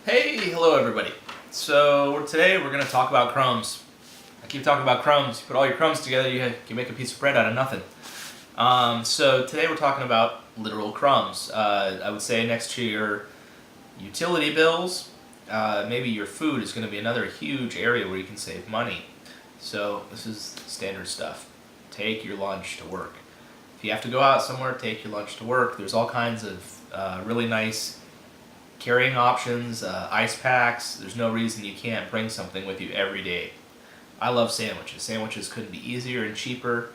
Hey, hello everybody. So today we're going to talk about crumbs. I keep talking about crumbs. You put all your crumbs together, you can make a piece of bread out of nothing. So today we're talking about literal crumbs. I would say next to your utility bills, maybe your food is going to be another huge area where you can save money. So this is standard stuff. Take your lunch to work. If you have to go out somewhere, take your lunch to work. There's all kinds of really nice carrying options, ice packs. There's no reason you can't bring something with you every day. I love sandwiches. Sandwiches couldn't be easier and cheaper.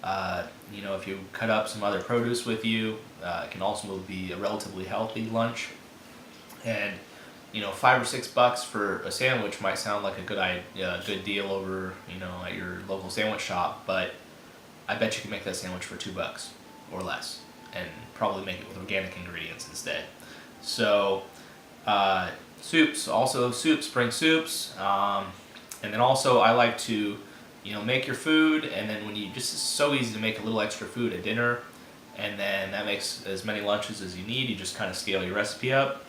If you cut up some other produce with you, it can also be a relatively healthy lunch. And $5 or $6 for a sandwich might sound like a good deal over at your local sandwich shop, but I bet you can make that sandwich for $2 or less, and probably make it with organic ingredients instead. So, soups, bring soups, and then also I like to, make your food, and then it's so easy to make a little extra food at dinner, and then that makes as many lunches as you need. You just kind of scale your recipe up,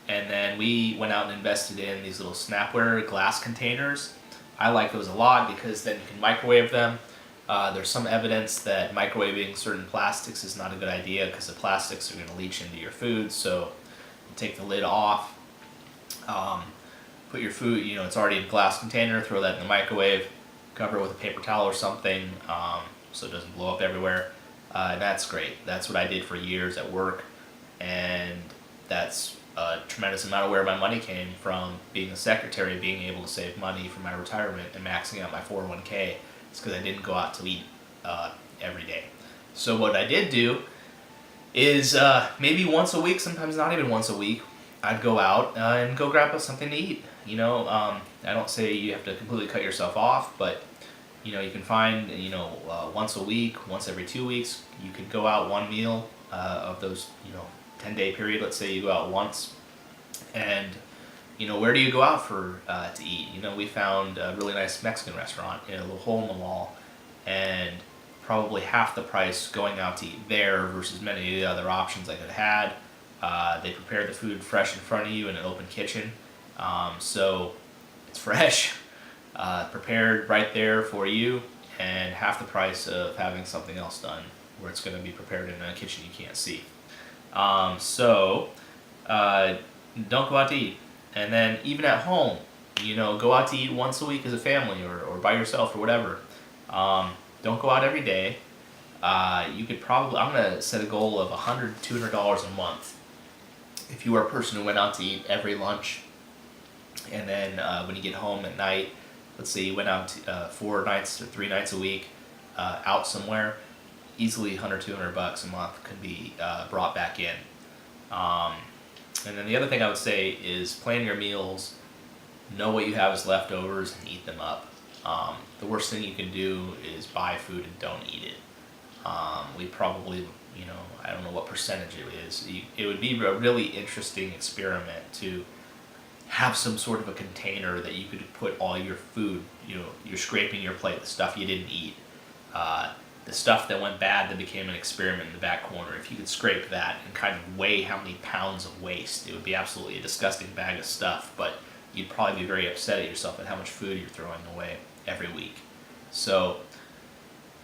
and then we went out and invested in these little Snapware glass containers. I like those a lot because then you can microwave them. There's some evidence that microwaving certain plastics is not a good idea because the plastics are going to leach into your food, so take the lid off, put your food, it's already in a glass container, throw that in the microwave, cover it with a paper towel or something so it doesn't blow up everywhere. And that's great. That's what I did for years at work, and that's a tremendous amount of where my money came from. Being a secretary, being able to save money for my retirement and maxing out my 401k, it's because I didn't go out to eat every day. So what I did do is maybe once a week, sometimes not even once a week, I'd go out and go grab us something to eat. I don't say you have to completely cut yourself off, but you can find once a week, once every 2 weeks, you could go out one meal of those 10-day period. Let's say you go out once, and where do you go out for to eat? We found a really nice Mexican restaurant in a little hole in the wall, and probably half the price going out to eat there versus many of the other options I could have had. They prepare the food fresh in front of you in an open kitchen, so it's fresh, prepared right there for you, and half the price of having something else done where it's going to be prepared in a kitchen you can't see. Don't go out to eat. And then even at home, go out to eat once a week as a family or by yourself or whatever. Don't go out every day. You could probably, I'm going to set a goal of $100, $200 a month. If you are a person who went out to eat every lunch, and then when you get home at night, let's say you went out 4 nights or 3 nights a week out somewhere, easily $100, $200 a month could be brought back in. And then the other thing I would say is plan your meals, know what you have as leftovers, and eat them up. The worst thing you can do is buy food and don't eat it. We probably, I don't know what percentage it is. It would be a really interesting experiment to have some sort of a container that you could put all your food, you're scraping your plate, the stuff you didn't eat, the stuff that went bad that became an experiment in the back corner. If you could scrape that and kind of weigh how many pounds of waste, it would be absolutely a disgusting bag of stuff, but you'd probably be very upset at yourself at how much food you're throwing away every week. So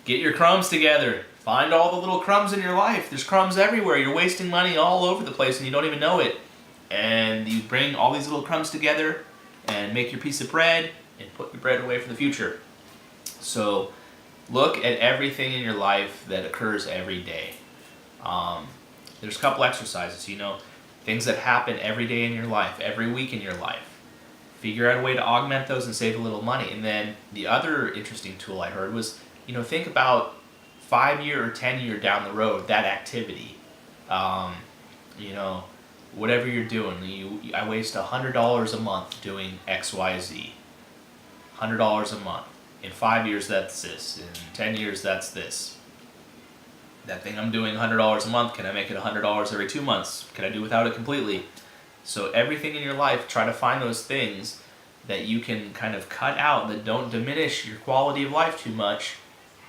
get your crumbs together. Find all the little crumbs in your life. There's crumbs everywhere. You're wasting money all over the place and you don't even know it. And you bring all these little crumbs together and make your piece of bread and put your bread away for the future. So look at everything in your life that occurs every day. There's a couple exercises, things that happen every day in your life, every week in your life. Figure out a way to augment those and save a little money. And then the other interesting tool I heard was, think about 5-year or 10-year down the road, that activity. Whatever you're doing, I waste $100 a month doing X, Y, Z. $100 a month. In 5 years, that's this. In 10 years, that's this. That thing I'm doing $100 a month, can I make it $100 every 2 months? Can I do without it completely? So everything in your life, try to find those things that you can kind of cut out that don't diminish your quality of life too much.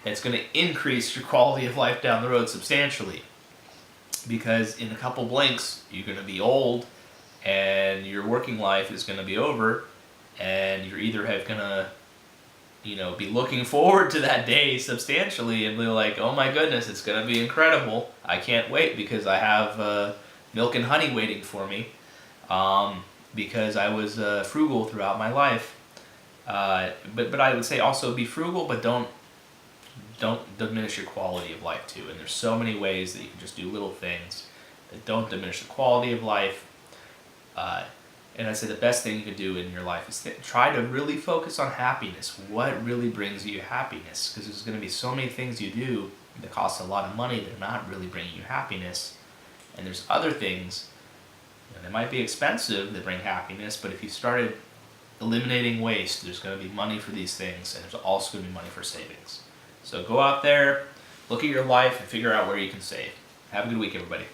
That's going to increase your quality of life down the road substantially. Because in a couple blinks, you're going to be old and your working life is going to be over, and you're either gonna, be looking forward to that day substantially and be like, oh my goodness, it's gonna be incredible. I can't wait because I have milk and honey waiting for me, because I was frugal throughout my life. But I would say also be frugal, but don't diminish your quality of life too. And there's so many ways that you can just do little things that don't diminish the quality of life. And I'd say the best thing you could do in your life is try to really focus on happiness. What really brings you happiness? Because there's going to be so many things you do that cost a lot of money that are not really bringing you happiness. And there's other things that might be expensive that bring happiness, but if you started eliminating waste, there's going to be money for these things, and there's also going to be money for savings. So go out there, look at your life, and figure out where you can save. Have a good week, everybody.